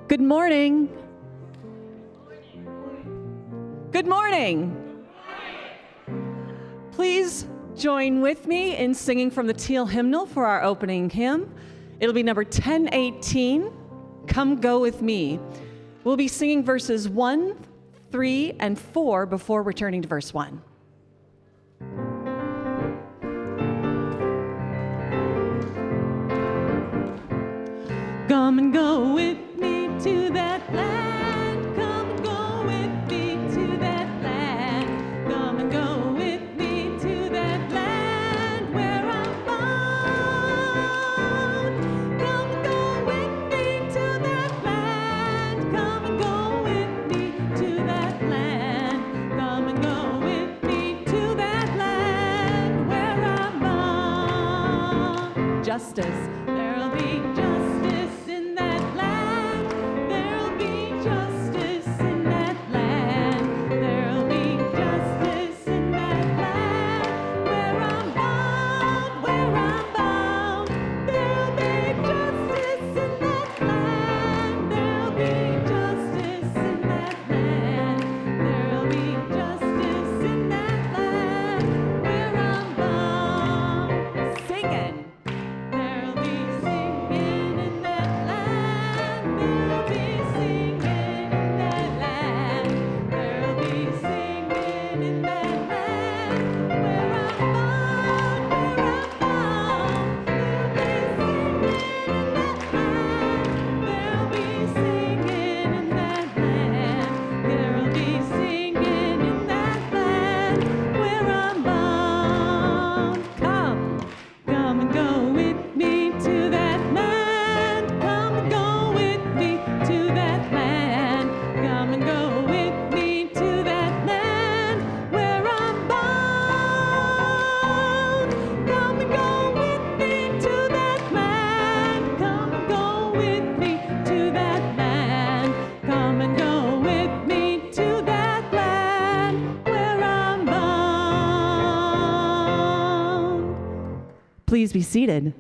Good morning. Good morning. Please join with me in singing from the Teal hymnal for our opening hymn. It'll be number 1018, Come Go With Me. We'll be singing verses 1, 3, and 4 before returning to verse 1. Come and go with me to that land. Come and go with me to that land. Come and go with me to that land where I'm bound. Come and go with me to that land. Come and go with me to that land. Come and go with me to that land where I'm bound. Justice, there'll be justice. Please be seated.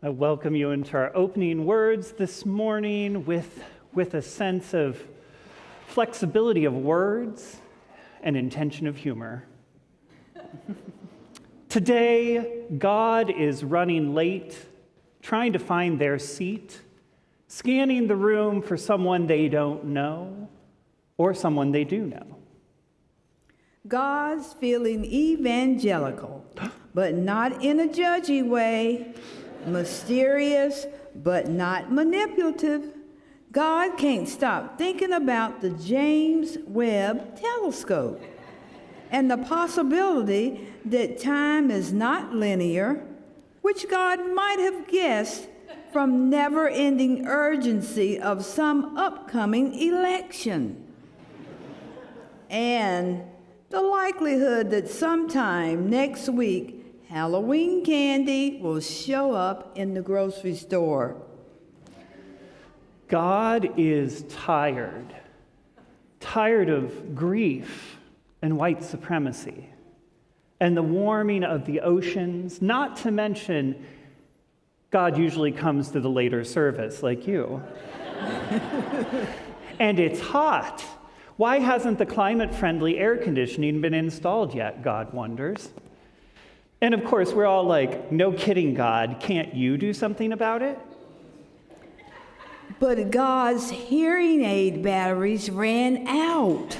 I welcome you into our opening words this morning with a sense of flexibility of words and intention of humor. Today, God is running late, trying to find their seat, scanning the room for someone they don't know or someone they do know. God's feeling evangelical, but not in a judgy way, mysterious, but not manipulative. God can't stop thinking about the James Webb Telescope and the possibility that time is not linear, which God might have guessed from never-ending urgency of some upcoming election. And the likelihood that sometime next week, Halloween candy will show up in the grocery store. God is tired of grief and white supremacy and the warming of the oceans, not to mention God usually comes to the later service like you. And it's hot. Why hasn't the climate-friendly air conditioning been installed yet, God wonders. And of course, we're all like, no kidding, God, can't you do something about it? But God's hearing aid batteries ran out.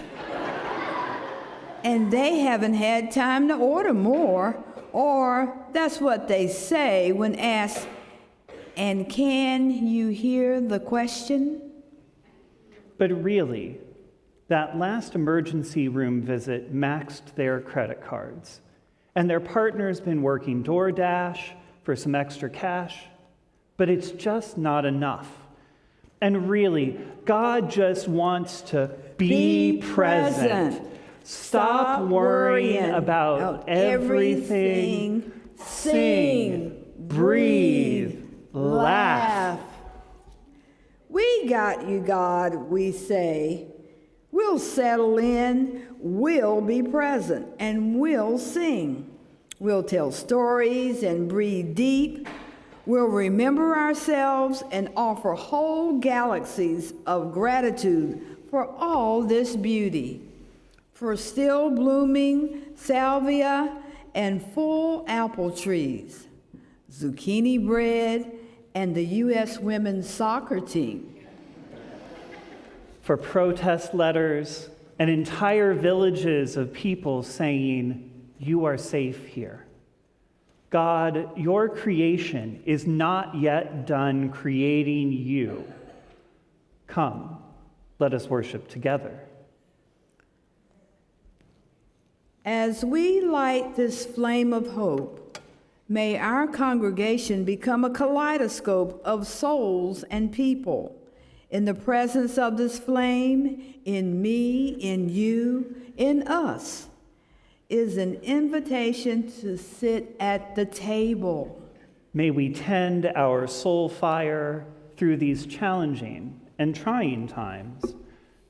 And they haven't had time to order more, or that's what they say when asked, and can you hear the question? But really, that last emergency room visit maxed their credit cards, and their partner's been working DoorDash for some extra cash, but it's just not enough. And really, God just wants to be present. Stop worrying about everything. Sing, breathe, laugh. We got you, God, we say. We'll settle in, we'll be present, and we'll sing. We'll tell stories and breathe deep. We'll remember ourselves and offer whole galaxies of gratitude for all this beauty, for still blooming salvia and full apple trees, zucchini bread, and the U.S. women's soccer team. For protest letters and entire villages of people saying, you are safe here. God, your creation is not yet done creating you. Come, let us worship together. As we light this flame of hope, may our congregation become a kaleidoscope of souls and people. In the presence of this flame, in me, in you, in us, is an invitation to sit at the table. May we tend our soul fire through these challenging and trying times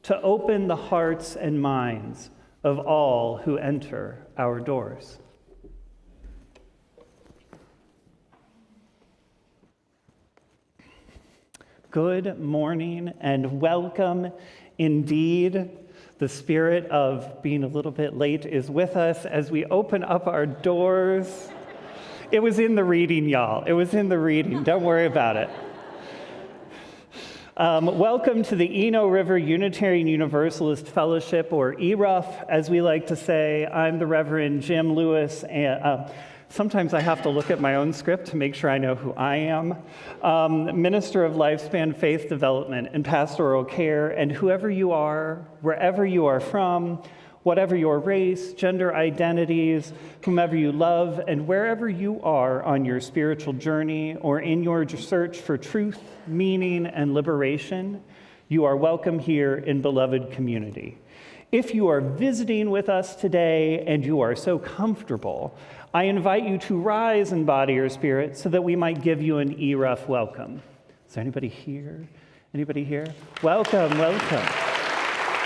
to open the hearts and minds of all who enter our doors. Good morning and welcome. Indeed, the spirit of being a little bit late is with us as we open up our doors. It was in the reading, y'all. It was in the reading. Don't worry about it. Welcome to the Eno River Unitarian Universalist Fellowship, or ERUUF, as we like to say. I'm the Reverend Jim Lewis, and sometimes I have to look at my own script to make sure I know who I am. Minister of Lifespan Faith Development and Pastoral Care, and whoever you are, wherever you are from, whatever your race, gender identities, whomever you love, and wherever you are on your spiritual journey or in your search for truth, meaning, and liberation, you are welcome here in beloved community. If you are visiting with us today and you are so comfortable, I invite you to rise in body or spirit so that we might give you an ERUUF welcome. Is there anybody here? Anybody here? Welcome, welcome.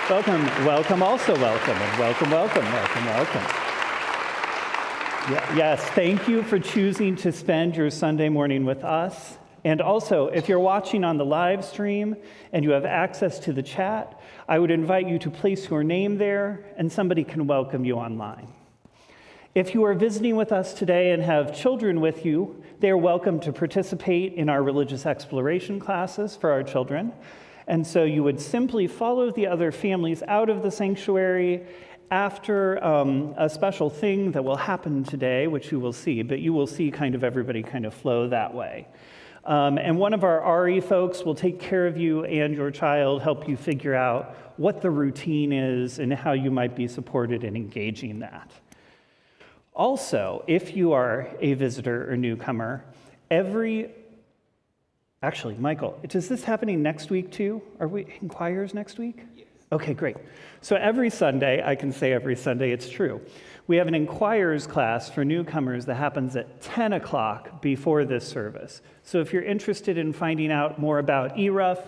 Welcome, welcome, also welcome, and welcome, welcome, welcome, welcome. Yes, thank you for choosing to spend your Sunday morning with us. And also, if you're watching on the live stream and you have access to the chat, I would invite you to place your name there and somebody can welcome you online. If you are visiting with us today and have children with you, they are welcome to participate in our religious exploration classes for our children. And so you would simply follow the other families out of the sanctuary after a special thing that will happen today, which you will see, but you will see kind of everybody kind of flow that way. And one of our RE folks will take care of you and your child, help you figure out what the routine is and how you might be supported in engaging that. Also, if you are a visitor or newcomer, actually, Michael, is this happening next week too? Are we inquires next week? Yes. Okay, great. So every Sunday, I can say every Sunday, it's true. We have an inquires class for newcomers that happens at 10 o'clock before this service. So if you're interested in finding out more about ERUUF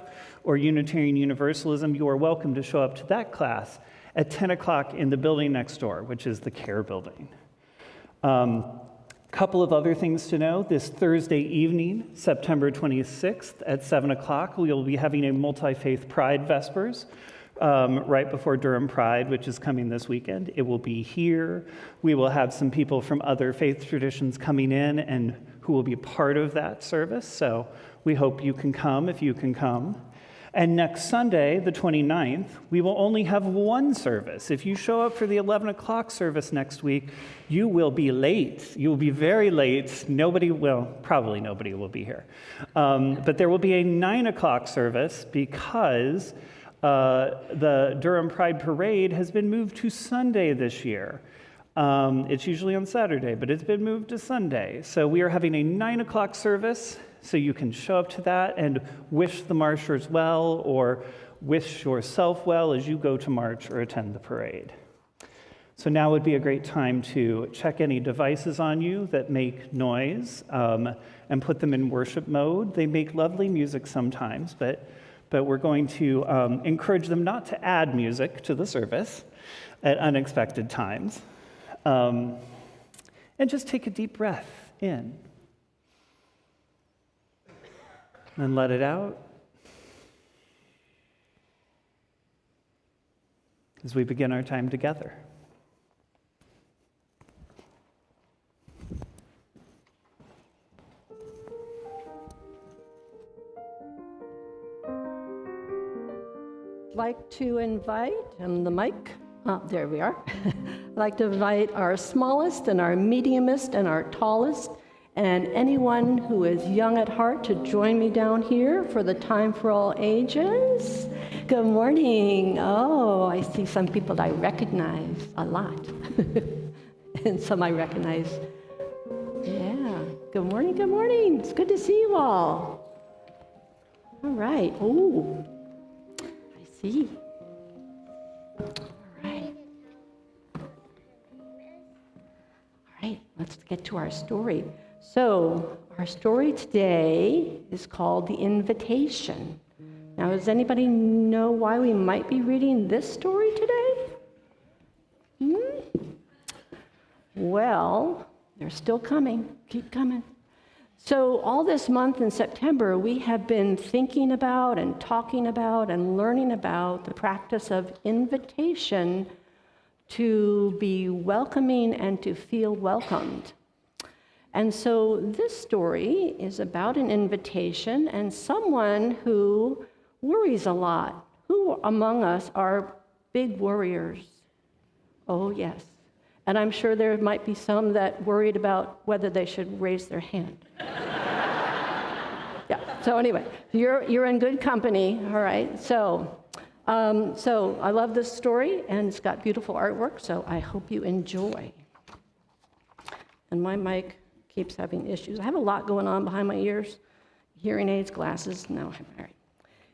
or Unitarian Universalism, you are welcome to show up to that class at 10 o'clock in the building next door, which is the Care Building. Couple of other things to know. This Thursday evening, September 26th at 7 o'clock, we will be having a multi-faith Pride Vespers right before Durham Pride, which is coming this weekend. It will be here. We will have some people from other faith traditions coming in and who will be part of that service. So we hope you can come if you can come. And next Sunday, the 29th, we will only have one service. If you show up for the 11 o'clock service next week, you will be late. You will be very late. Probably nobody will be here. But there will be a 9 o'clock service because the Durham Pride Parade has been moved to Sunday this year. It's usually on Saturday, but it's been moved to Sunday. So we are having a 9 o'clock service. So you can show up to that and wish the marchers well or wish yourself well as you go to march or attend the parade. So now would be a great time to check any devices on you that make noise and put them in worship mode. They make lovely music sometimes, but we're going to encourage them not to add music to the service at unexpected times. And just take a deep breath in. And let it out as we begin our time together. I'd like to invite, the mic, there we are. I'd like to invite our smallest and our mediumest and our tallest and anyone who is young at heart to join me down here for the Time for All Ages. Good morning. Oh, I see some people I recognize a lot. And some I recognize. Yeah. Good morning, good morning. It's good to see you all. All right. Oh, I see. All right. All right, let's get to our story. So, our story today is called The Invitation. Now, does anybody know why we might be reading this story today? Well, they're still coming. Keep coming. So, all this month in September, we have been thinking about and talking about and learning about the practice of invitation to be welcoming and to feel welcomed. And so this story is about an invitation and someone who worries a lot. Who among us are big worriers? Oh, yes. And I'm sure there might be some that worried about whether they should raise their hand. Yeah, so anyway, you're in good company, all right? So I love this story, and it's got beautiful artwork, so I hope you enjoy. And my mic keeps having issues. I have a lot going on behind my ears. Hearing aids, glasses, no. All right.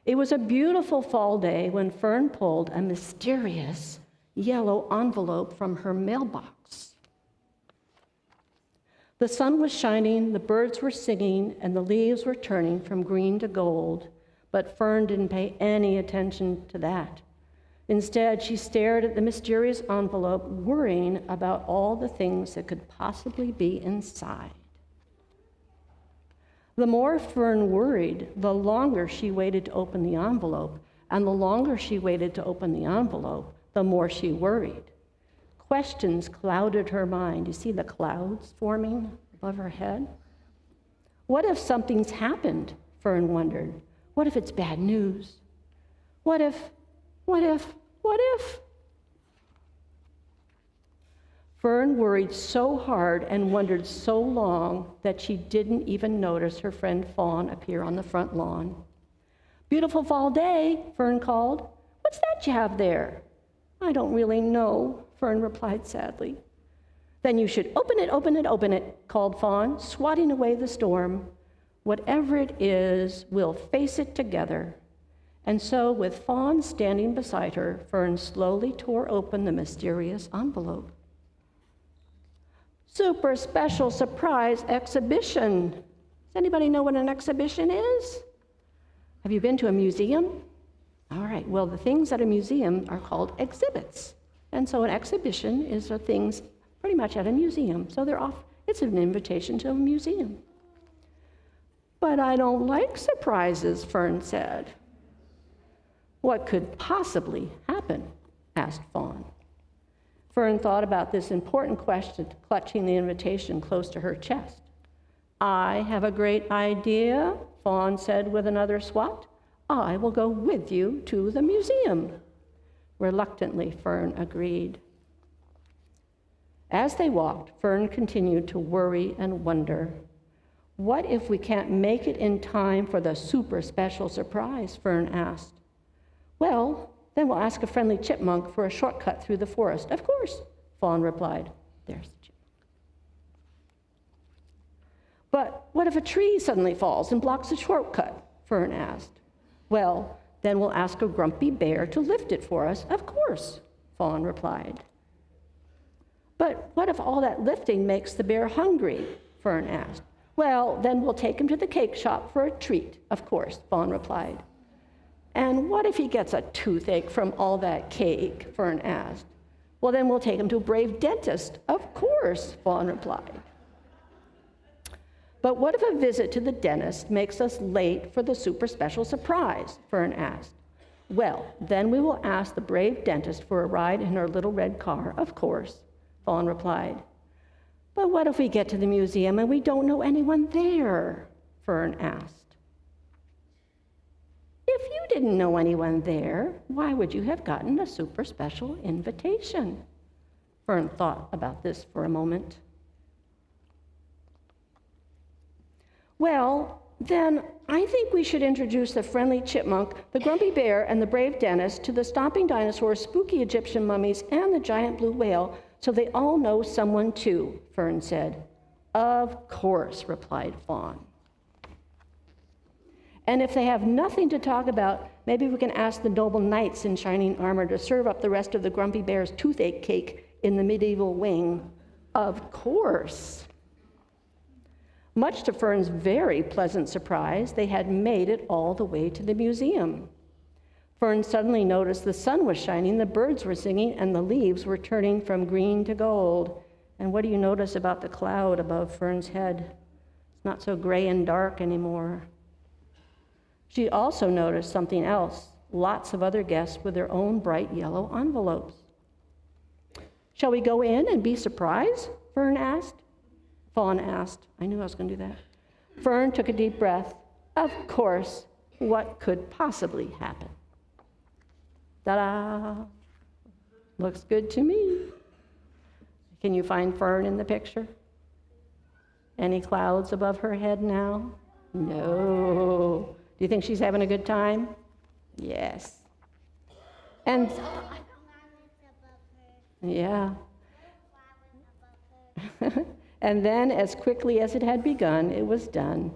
It was a beautiful fall day when Fern pulled a mysterious yellow envelope from her mailbox. The sun was shining, the birds were singing, and the leaves were turning from green to gold, but Fern didn't pay any attention to that. Instead, she stared at the mysterious envelope, worrying about all the things that could possibly be inside. The more Fern worried, the longer she waited to open the envelope, and the longer she waited to open the envelope, the more she worried. Questions clouded her mind. You see the clouds forming above her head? What if something's happened? Fern wondered. What if it's bad news? What if? Fern worried so hard and wondered so long that she didn't even notice her friend Vaughn appear on the front lawn. "Beautiful fall day," Fern called. "What's that you have there?" "I don't really know," Fern replied sadly. "Then you should open it," called Vaughn, swatting away the storm. "Whatever it is, we'll face it together." And so, with Vaughn standing beside her, Fern slowly tore open the mysterious envelope. Super special surprise exhibition. Does anybody know what an exhibition is? Have you been to a museum? All right, well, the things at a museum are called exhibits. And so an exhibition is the things pretty much at a museum. So it's an invitation to a museum. "But I don't like surprises," Fern said. "What could possibly happen?" asked Vaughn. Fern thought about this important question, clutching the invitation close to her chest. "I have a great idea," Vaughn said with another swat. "I will go with you to the museum." Reluctantly, Fern agreed. As they walked, Fern continued to worry and wonder. "What if we can't make it in time for the super special surprise?" Fern asked. "Well, then we'll ask a friendly chipmunk for a shortcut through the forest." "Of course," Vaughn replied. There's the chipmunk. "But what if a tree suddenly falls and blocks the shortcut?" Fern asked. "Well, then we'll ask a grumpy bear to lift it for us." "Of course," Vaughn replied. "But what if all that lifting makes the bear hungry?" Fern asked. "Well, then we'll take him to the cake shop for a treat." "Of course," Vaughn replied. "And what if he gets a toothache from all that cake?" Fern asked. "Well, then we'll take him to a brave dentist." "Of course," Vaughn replied. "But what if a visit to the dentist makes us late for the super special surprise?" Fern asked. "Well, then we will ask the brave dentist for a ride in her little red car." "Of course," Vaughn replied. "But what if we get to the museum and we don't know anyone there?" Fern asked. "If you didn't know anyone there, why would you have gotten a super special invitation?" Fern thought about this for a moment. "Well, then I think we should introduce the friendly chipmunk, the grumpy bear, and the brave dentist to the stomping dinosaurs, spooky Egyptian mummies, and the giant blue whale, so they all know someone too," Fern said. "Of course," replied Vaughn. "And if they have nothing to talk about, maybe we can ask the noble knights in shining armor to serve up the rest of the grumpy bear's toothache cake in the medieval wing." "Of course." Much to Fern's very pleasant surprise, they had made it all the way to the museum. Fern suddenly noticed the sun was shining, the birds were singing, and the leaves were turning from green to gold. And what do you notice about the cloud above Fern's head? It's not so gray and dark anymore. She also noticed something else, lots of other guests with their own bright yellow envelopes. "Shall we go in and be surprised?" Fern asked. Vaughn asked. I knew I was going to do that. Fern took a deep breath. Of course, what could possibly happen? Ta-da! Looks good to me. Can you find Fern in the picture? Any clouds above her head now? No. Do you think she's having a good time? Yes. And yeah. And then, as quickly as it had begun, it was done.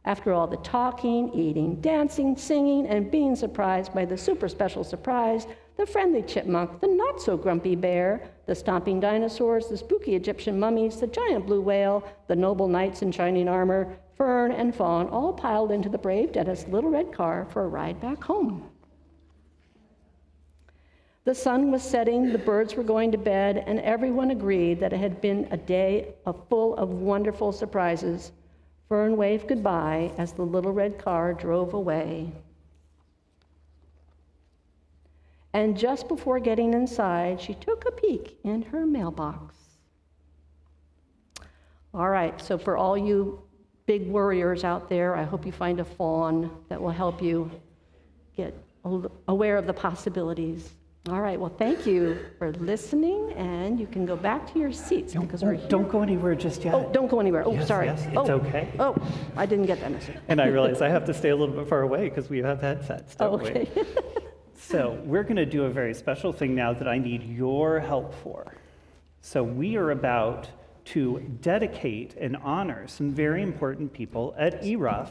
After all the talking, eating, dancing, singing, and being surprised by the super special surprise, the friendly chipmunk, the not-so-grumpy bear, the stomping dinosaurs, the spooky Egyptian mummies, the giant blue whale, the noble knights in shining armor, Fern and Vaughn all piled into the brave dentist's little red car for a ride back home. The sun was setting, the birds were going to bed, and everyone agreed that it had been a day full of wonderful surprises. Fern waved goodbye as the little red car drove away. And just before getting inside, she took a peek in her mailbox. All right, so for all you big worriers out there, I hope you find a fawn that will help you get aware of the possibilities. All right, well, thank you for listening, and you can go back to your seats because we're here. Don't go anywhere just yet. Oh, don't go anywhere. Oh, Yes, sorry. yes, it's okay. Oh, I didn't get that message. And I realize I have to stay a little bit far away because we have headsets, don't Okay. we? So we're going to do a very special thing now that I need your help for. So we are about to dedicate and honor some very important people at ERUUF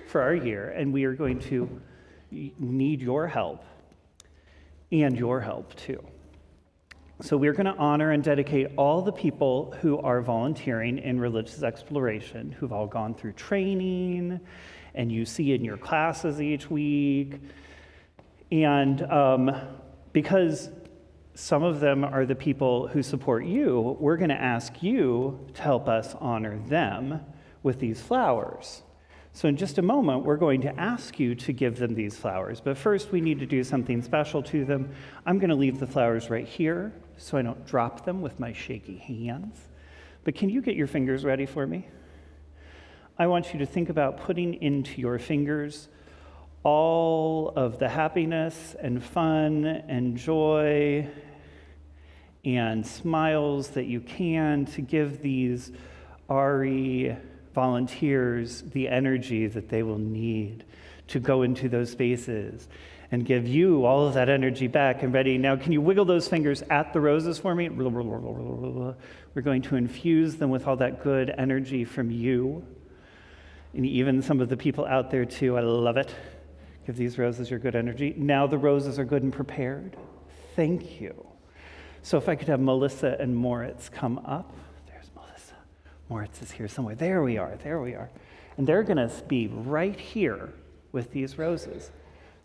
for our year, and we are going to need your help and your help too. So we're going to honor and dedicate all the people who are volunteering in religious exploration, who've all gone through training, and you see in your classes each week. And because some of them are the people who support you, we're going to ask you to help us honor them with these flowers. So in just a moment, we're going to ask you to give them these flowers. But first, we need to do something special to them. I'm going to leave the flowers right here so I don't drop them with my shaky hands. But can you get your fingers ready for me? I want you to think about putting into your fingers all of the happiness and fun and joy and smiles that you can to give these RE volunteers the energy that they will need to go into those spaces and give you all of that energy back and ready. Now, can you wiggle those fingers at the roses for me? We're going to infuse them with all that good energy from you and even some of the people out there too. I love it. Give these roses your good energy. Now the roses are good and prepared. Thank you. So if I could have Melissa and Moritz come up. There's Melissa. Moritz is here somewhere. There we are. And they're going to be right here with these roses.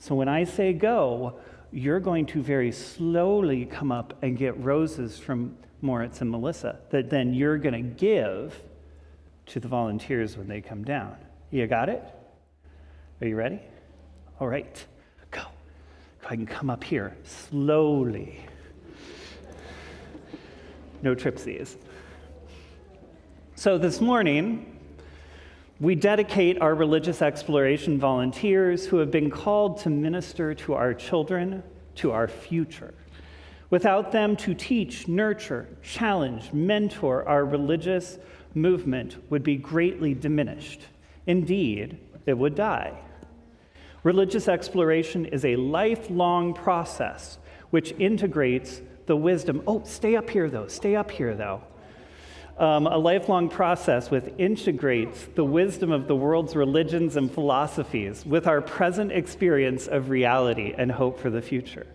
So when I say go, you're going to very slowly come up and get roses from Moritz and Melissa that then you're going to give to the volunteers when they come down. You got it? Are you ready? All right, go. Go ahead and come up here slowly. No tripsies. So this morning, we dedicate our religious exploration volunteers who have been called to minister to our children, to our future. Without them to teach, nurture, challenge, mentor, our religious movement would be greatly diminished. Indeed, it would die. Religious exploration is a lifelong process which integrates the wisdom. Oh, stay up here, though. A lifelong process which integrates the wisdom of the world's religions and philosophies with our present experience of reality and hope for the future.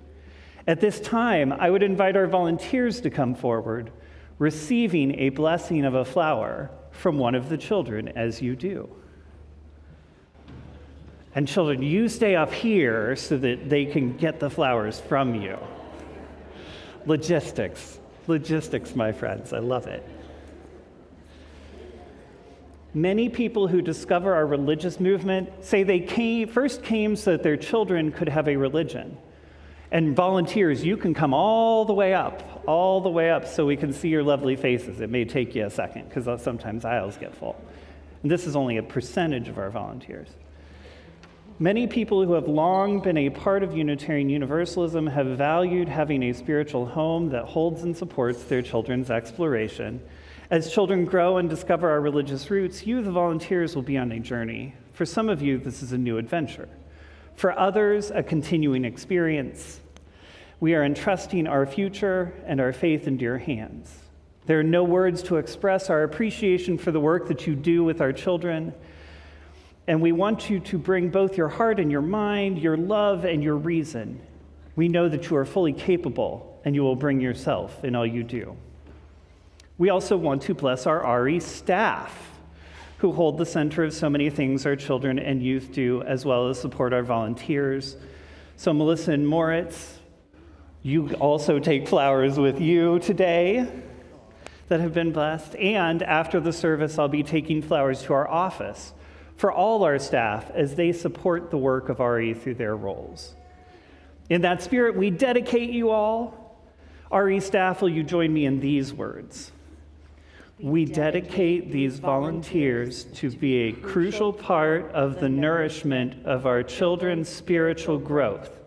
At this time, I would invite our volunteers to come forward, receiving a blessing of a flower from one of the children as you do. And children, you stay up here so that they can get the flowers from you. Logistics, my friends, I love it. Many people who discover our religious movement say they first came so that their children could have a religion. And volunteers, you can come all the way up so we can see your lovely faces. It may take you a second because sometimes aisles get full. And this is only a percentage of our volunteers. Many people who have long been a part of Unitarian Universalism have valued having a spiritual home that holds and supports their children's exploration. As children grow and discover our religious roots, you, the volunteers, will be on a journey. For some of you, this is a new adventure. For others, a continuing experience. We are entrusting our future and our faith into your hands. There are no words to express our appreciation for the work that you do with our children. And we want you to bring both your heart and your mind, your love and your reason. We know that you are fully capable and you will bring yourself in all you do. We also want to bless our RE staff, who hold the center of so many things our children and youth do, as well as support our volunteers. So Melissa and Moritz, You also take flowers with you today that have been blessed. And after the service, I'll be taking flowers to our office for all our staff as they support the work of RE through their roles. In that spirit, we dedicate you all. RE staff, will you join me in these words? We dedicate these volunteers to be a crucial part of the nourishment of our children's spiritual growth.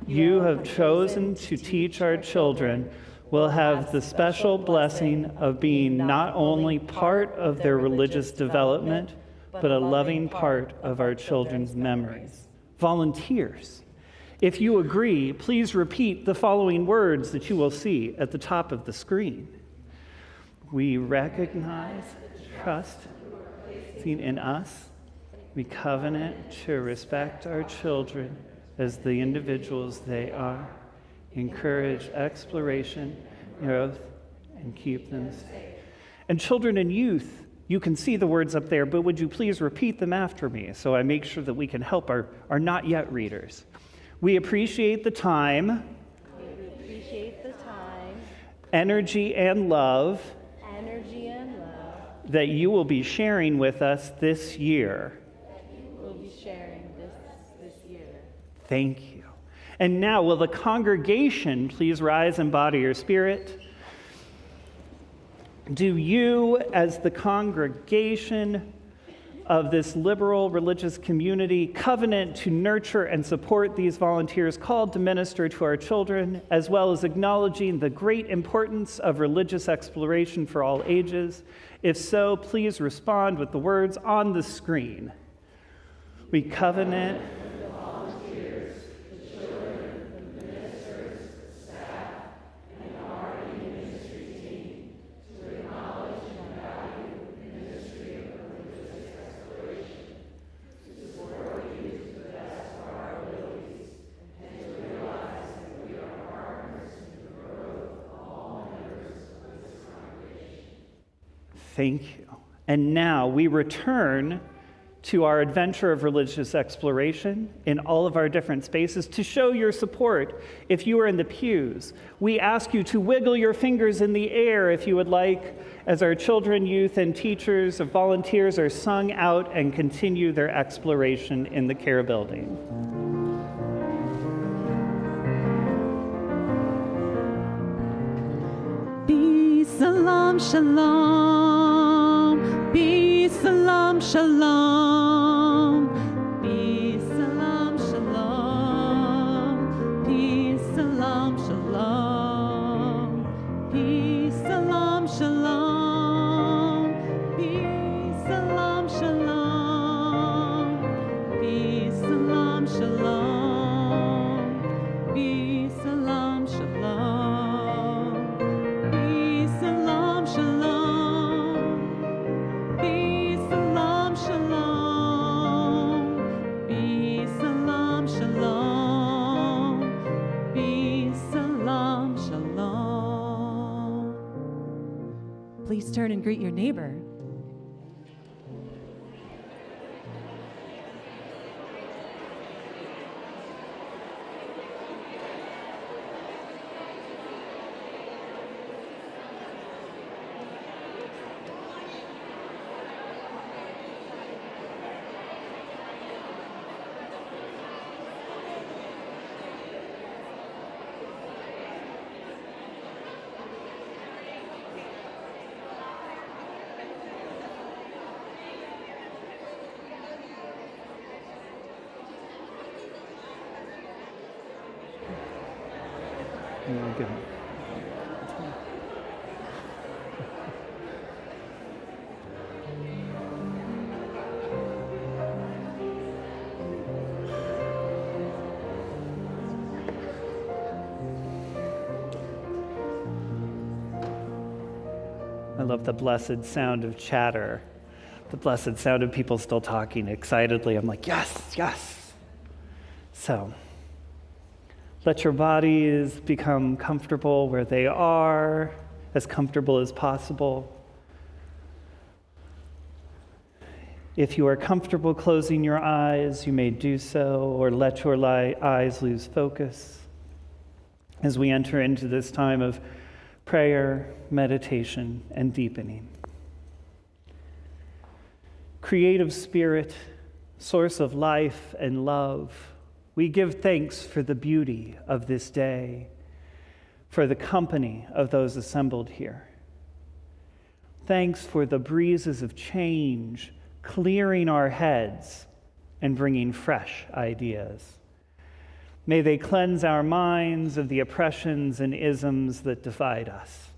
You have chosen to teach our children will have the special blessing of being not only part of their religious development, but a loving part of our children's memories. Volunteers, if you agree, please repeat the following words that you will see at the top of the screen. We recognize, trust in us. We covenant to respect our children as the individuals they are. Encourage exploration, growth, and keep them safe. And children and youth, you can see the words up there, but would you please repeat them after me so I make sure that we can help our not yet readers. We appreciate the time, energy and love that you will be sharing with us this year. Thank you. And now, will the congregation please rise and body your spirit? Do you, as the congregation of this liberal religious community, covenant to nurture and support these volunteers called to minister to our children, as well as acknowledging the great importance of religious exploration for all ages? If so, please respond with the words on the screen. We covenant. Thank you. And now we return to our adventure of religious exploration in all of our different spaces to show your support. If you are in the pews, we ask you to wiggle your fingers in the air if you would like, as our children, youth, and teachers of volunteers are sung out and continue their exploration in the care building. Peace, salam, shalom. Peace, salam, shalom. Peace, salam, shalom. Peace, salam, shalom. Peace, salam, shalom. Peace, salam, shalom. Peace, salam, shalom. Peace, salam, shalom. Peace, salam, shalom. Peace, salam, shalom. Peace, salam, shalom. Peace, salam, shalom. Please turn and greet your neighbor. Good. I love the blessed sound of chatter, the blessed sound of people still talking excitedly. I'm like, yes, yes. So, let your bodies become comfortable where they are, as comfortable as possible. If you are comfortable closing your eyes, you may do so, or let your eyes lose focus. as we enter into this time of prayer, meditation, and deepening. Creative Spirit, source of life and love, we give thanks for the beauty of this day, for the company of those assembled here. Thanks for the breezes of change, clearing our heads and bringing fresh ideas. May they cleanse our minds of the oppressions and isms that divide us.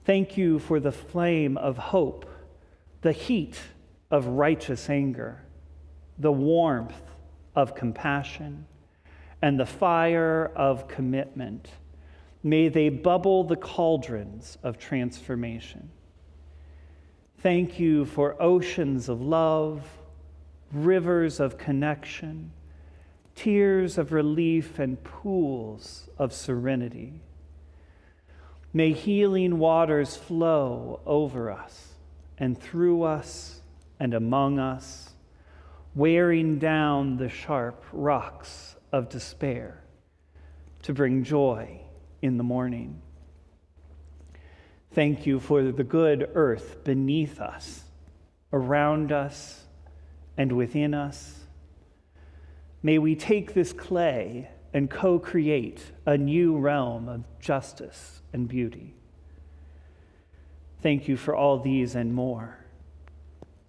Thank you for the flame of hope, the heat of righteous anger, the warmth of compassion, and the fire of commitment. May they bubble the cauldrons of transformation. Thank you for oceans of love, rivers of connection, tears of relief, and pools of serenity. May healing waters flow over us and through us and among us, wearing down the sharp rocks of despair to bring joy in the morning. Thank you for the good earth beneath us, around us, and within us. May we take this clay and co-create a new realm of justice and beauty. Thank you for all these and more.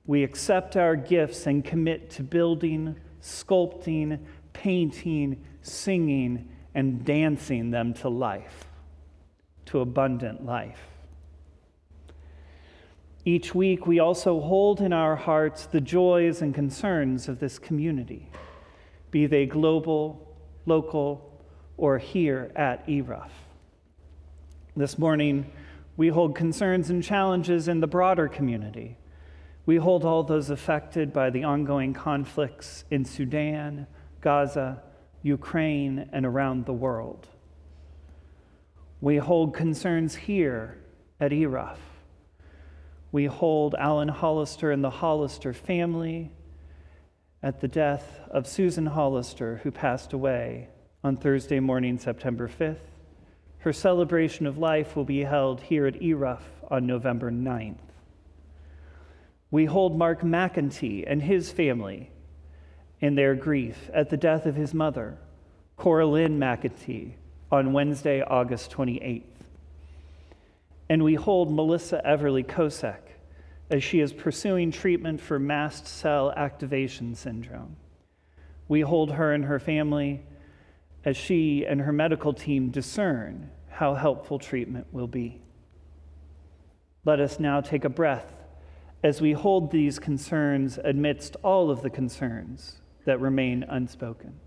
We accept our gifts and commit to building, sculpting, painting, singing, and dancing them to life, to abundant life. Each week, we also hold in our hearts the joys and concerns of this community, be they global, local, or here at ERUUF. This morning, we hold concerns and challenges in the broader community. We hold all those affected by the ongoing conflicts in Sudan, Gaza, Ukraine, and around the world. We hold concerns here at ERUUF. We hold Alan Hollister and the Hollister family at the death of Susan Hollister, who passed away on Thursday morning, September 5th. Her celebration of life will be held here at ERUUF on November 9th. We hold Mark McEntee and his family in their grief at the death of his mother, Coraline McEntee, on Wednesday, August 28th. And we hold Melissa Everly Kosek as she is pursuing treatment for mast cell activation syndrome. We hold her and her family as she and her medical team discern how helpful treatment will be. Let us now take a breath as we hold these concerns amidst all of the concerns that remain unspoken.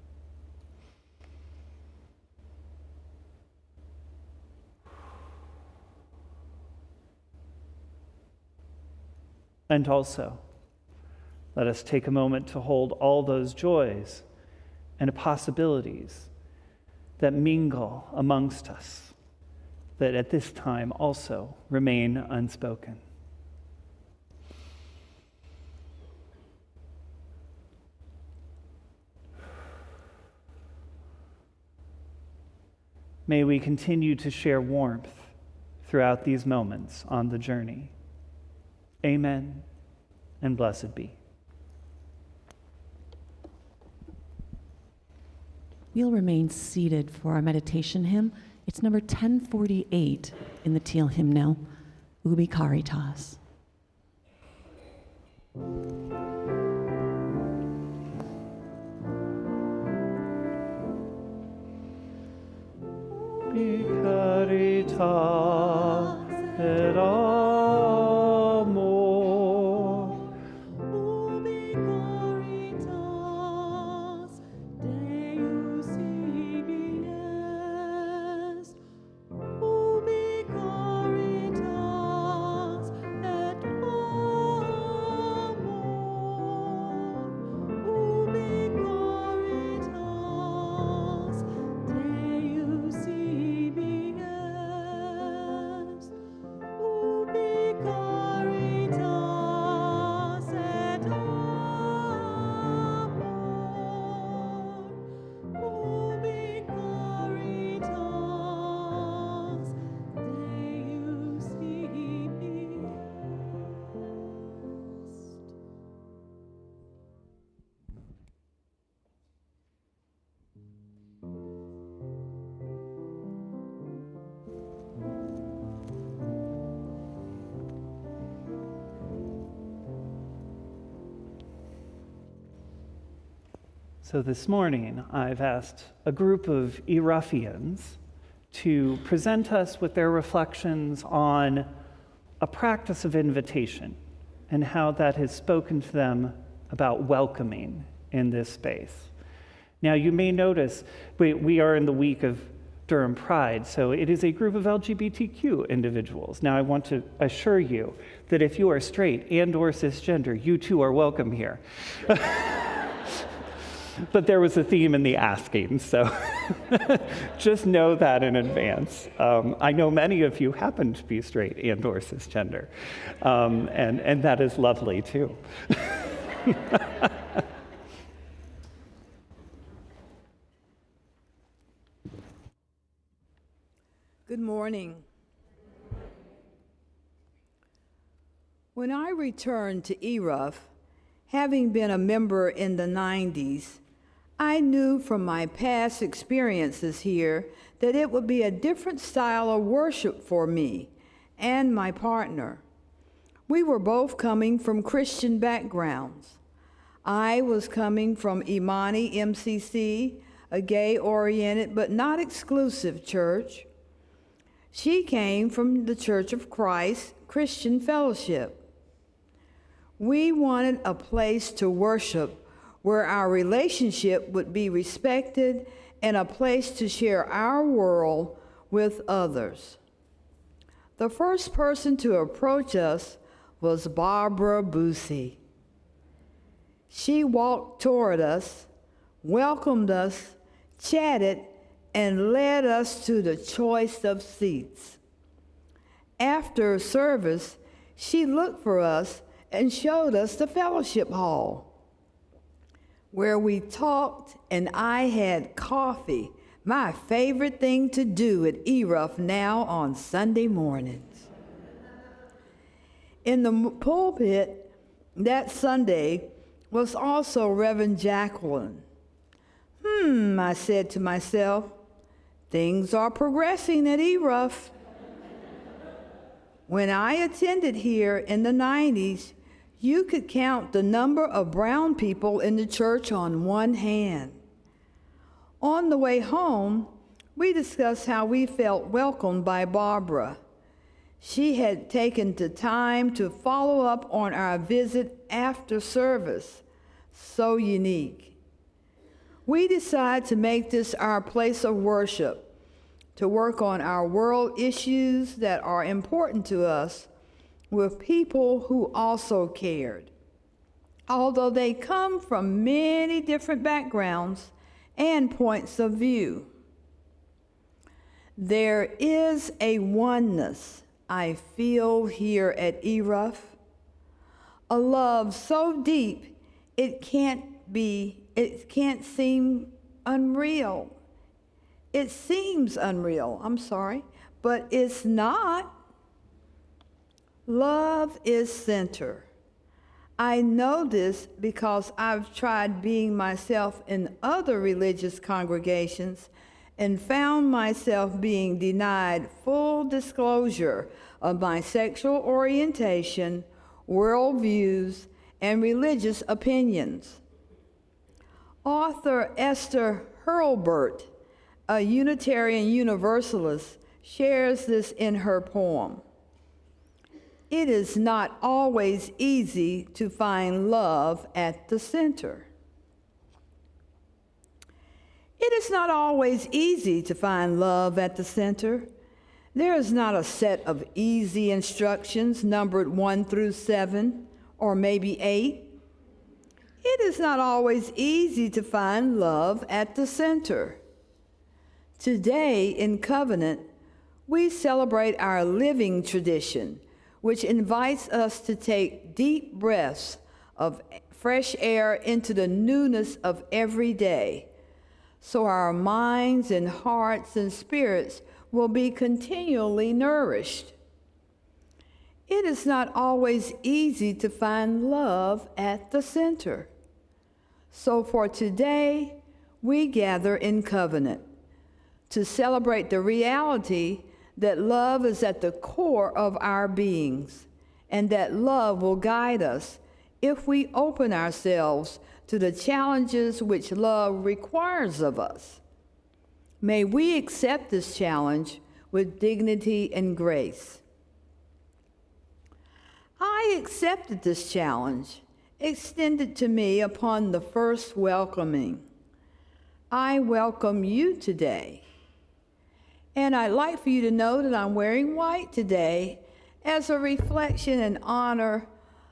And also, let us take a moment to hold all those joys and possibilities that mingle amongst us, that at this time also remain unspoken. May we continue to share warmth throughout these moments on the journey. Amen, and blessed be. We'll remain seated for our meditation hymn. It's number 1048 in the Teal hymnal, Ubi Caritas. Ubi Caritas et amor. Ubi caritas Deus ibi est. Ubi caritas et amor. Ubi caritas Deus ibi est. Ubi So this morning, I've asked a group of ERUFians to present us with their reflections on a practice of invitation and how that has spoken to them about welcoming in this space. Now, you may notice we are in the week of Durham Pride, so it is a group of LGBTQ individuals. Now, I want to assure you that if you are straight and/or cisgender, you too are welcome here. But there was a theme in the asking, so just know that in advance. I know many of you happen to be straight and/or cisgender, and that is lovely too. Good morning. When I returned to ERUUF, having been a member in the 90s, I knew from my past experiences here that it would be a different style of worship for me and my partner. We were both coming from Christian backgrounds. I was coming from Imani MCC, a gay-oriented but not exclusive church. She came from the Church of Christ Christian Fellowship. We wanted a place to worship where our relationship would be respected and a place to share our world with others. The first person to approach us was Barbara Busey. She walked toward us, welcomed us, chatted, and led us to the choice of seats. After service, she looked for us and showed us the fellowship hall, where we talked and I had coffee, my favorite thing to do at ERUUF now on Sunday mornings. In the pulpit that Sunday was also Reverend Jacqueline. I said to myself, things are progressing at ERUUF. When I attended here in the 90s, you could count the number of brown people in the church on one hand. On the way home, we discussed how we felt welcomed by Barbara. She had taken the time to follow up on our visit after service. So unique. We decided to make this our place of worship, to work on our world issues that are important to us with people who also cared, although they come from many different backgrounds and points of view. There is a oneness I feel here at ERUUF, a love so deep it can't seem unreal. It seems unreal, but it's not. Love is center. I know this because I've tried being myself in other religious congregations and found myself being denied full disclosure of my sexual orientation, worldviews, and religious opinions. Author Esther Hurlburt, a Unitarian Universalist, shares this in her poem. It is not always easy to find love at the center. It is not always easy to find love at the center. There is not a set of easy instructions numbered 1 through 7, or maybe 8. It is not always easy to find love at the center. Today in Covenant, we celebrate our living tradition, which invites us to take deep breaths of fresh air into the newness of every day, so our minds and hearts and spirits will be continually nourished. It is not always easy to find love at the center. So for today, we gather in Covenant to celebrate the reality that love is at the core of our beings, and that love will guide us if we open ourselves to the challenges which love requires of us. May we accept this challenge with dignity and grace. I accepted this challenge extended to me upon the first welcoming. I welcome you today. And I'd like for you to know that I'm wearing white today as a reflection and honor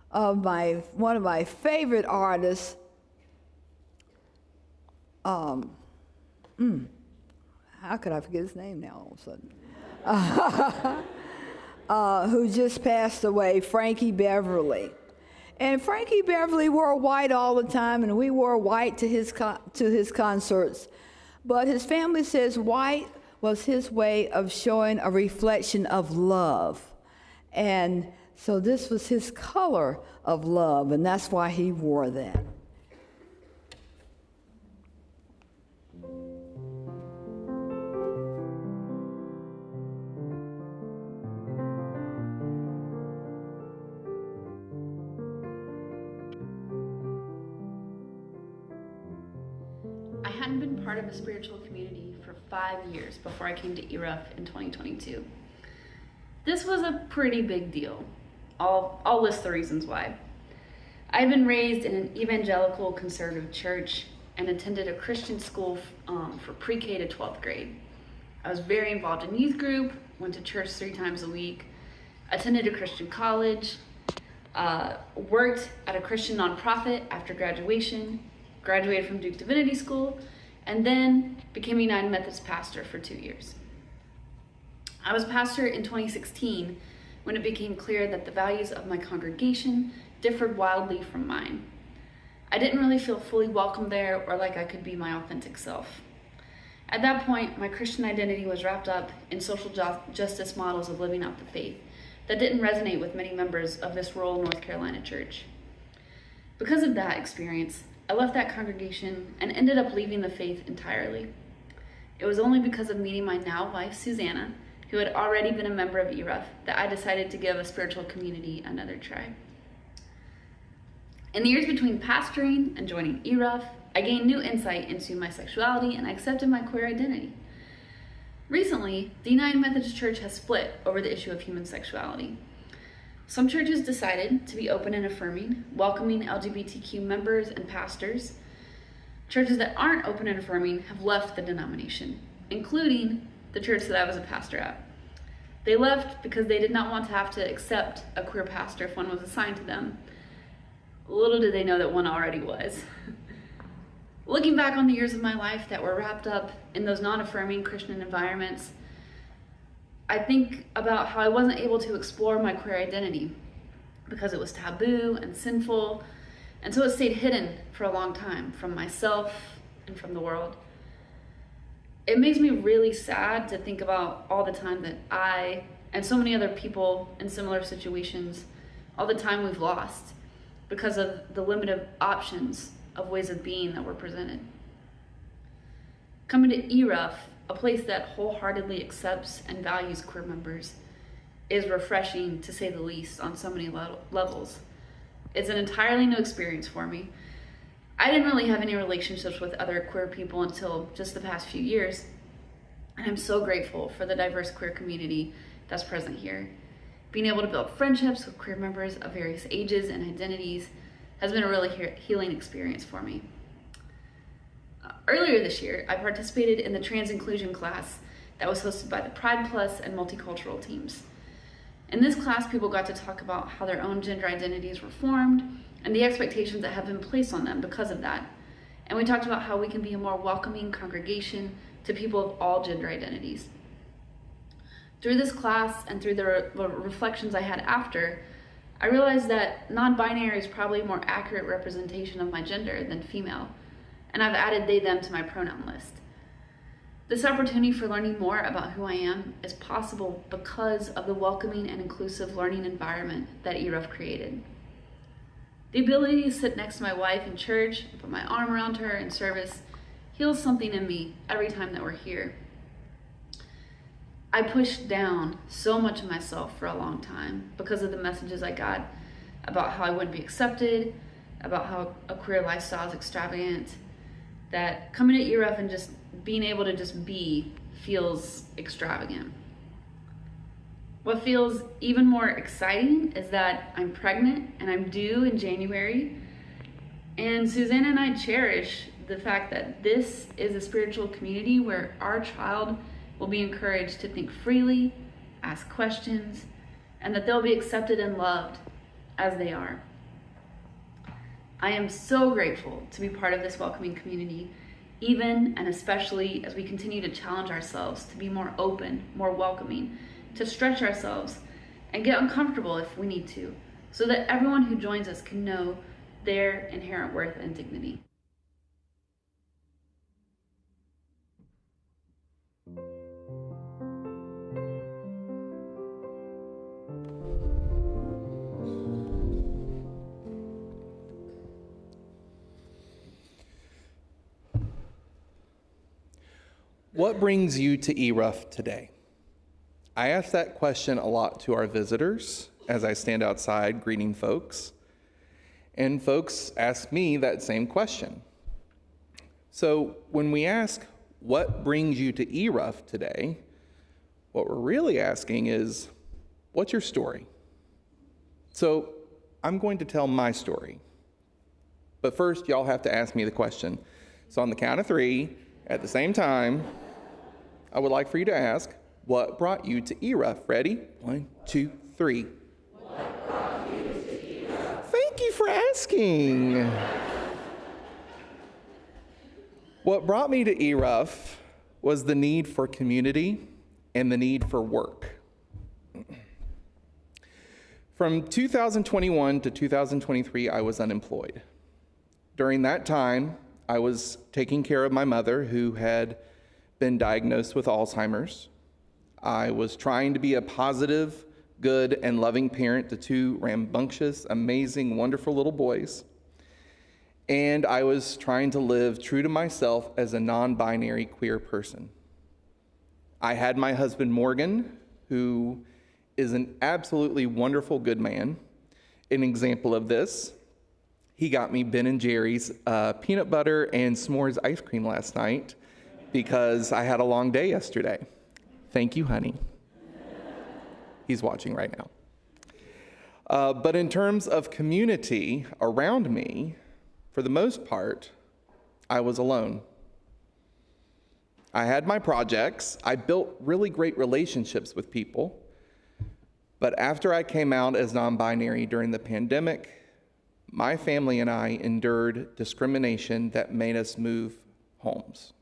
of one of my favorite artists, how could I forget his name now all of a sudden? Who just passed away, Frankie Beverly. And Frankie Beverly wore white all the time, and we wore white to his concerts. But his family says white was his way of showing a reflection of love. And so this was his color of love, and that's why he wore that. I hadn't been part of a spiritual community for 5 years before I came to ERUUF in 2022. This was a pretty big deal. I'll list the reasons why. I had been raised in an evangelical conservative church and attended a Christian school for pre-K to 12th grade. I was very involved in youth group, went to church 3 times a week, attended a Christian college, worked at a Christian nonprofit after graduation, graduated from Duke Divinity School, and then became a United Methodist pastor for 2 years. I was pastor in 2016 when it became clear that the values of my congregation differed wildly from mine. I didn't really feel fully welcome there or like I could be my authentic self. At that point, my Christian identity was wrapped up in social justice models of living out the faith that didn't resonate with many members of this rural North Carolina church. Because of that experience, I left that congregation and ended up leaving the faith entirely. It was only because of meeting my now wife, Susanna, who had already been a member of ERUUF, that I decided to give a spiritual community another try. In the years between pastoring and joining ERUUF, I gained new insight into my sexuality and I accepted my queer identity. Recently, the United Methodist Church has split over the issue of human sexuality. Some churches decided to be open and affirming, welcoming LGBTQ members and pastors. Churches that aren't open and affirming have left the denomination, including the church that I was a pastor at. They left because they did not want to have to accept a queer pastor if one was assigned to them. Little did they know that one already was. Looking back on the years of my life that were wrapped up in those non-affirming Christian environments, I think about how I wasn't able to explore my queer identity because it was taboo and sinful, and so it stayed hidden for a long time from myself and from the world. It makes me really sad to think about all the time that I and so many other people in similar situations, all the time we've lost because of the limited options of ways of being that were presented. Coming to ERUUF, a place that wholeheartedly accepts and values queer members, is refreshing to say the least on so many levels. It's an entirely new experience for me. I didn't really have any relationships with other queer people until just the past few years, and I'm so grateful for the diverse queer community that's present here. Being able to build friendships with queer members of various ages and identities has been a really healing experience for me. Earlier this year, I participated in the trans inclusion class that was hosted by the Pride Plus and multicultural teams. In this class, people got to talk about how their own gender identities were formed and the expectations that have been placed on them because of that. And we talked about how we can be a more welcoming congregation to people of all gender identities. Through this class and through the reflections I had after, I realized that non-binary is probably a more accurate representation of my gender than female, and I've added they, them to my pronoun list. This opportunity for learning more about who I am is possible because of the welcoming and inclusive learning environment that ERUUF created. The ability to sit next to my wife in church and put my arm around her in service heals something in me every time that we're here. I pushed down so much of myself for a long time because of the messages I got about how I wouldn't be accepted, about how a queer lifestyle is extravagant, that coming to ERUF and just being able to just be feels extravagant. What feels even more exciting is that I'm pregnant and I'm due in January. And Susanna and I cherish the fact that this is a spiritual community where our child will be encouraged to think freely, ask questions, and that they'll be accepted and loved as they are. I am so grateful to be part of this welcoming community, even and especially as we continue to challenge ourselves to be more open, more welcoming, to stretch ourselves and get uncomfortable if we need to, so that everyone who joins us can know their inherent worth and dignity. What brings you to ERUF today? I ask that question a lot to our visitors as I stand outside greeting folks, and folks ask me that same question. So when we ask, what brings you to ERUF today, what we're really asking is, what's your story? So I'm going to tell my story. But first, y'all have to ask me the question. So on the count of 3, at the same time, I would like for you to ask, what brought you to ERUF? Ready? 1, 2, 3. What brought you to ERUF? Thank you for asking. What brought me to ERUF was the need for community and the need for work. From 2021 to 2023, I was unemployed. During that time, I was taking care of my mother, who had been diagnosed with Alzheimer's. I was trying to be a positive, good, and loving parent to 2 rambunctious, amazing, wonderful little boys. And I was trying to live true to myself as a non-binary queer person. I had my husband, Morgan, who is an absolutely wonderful, good man. An example of this, he got me Ben & Jerry's peanut butter and s'mores ice cream last night because I had a long day yesterday. Thank you, honey. He's watching right now. But in terms of community around me, for the most part, I was alone. I had my projects. I built really great relationships with people. But after I came out as non-binary during the pandemic, my family and I endured discrimination that made us move homes.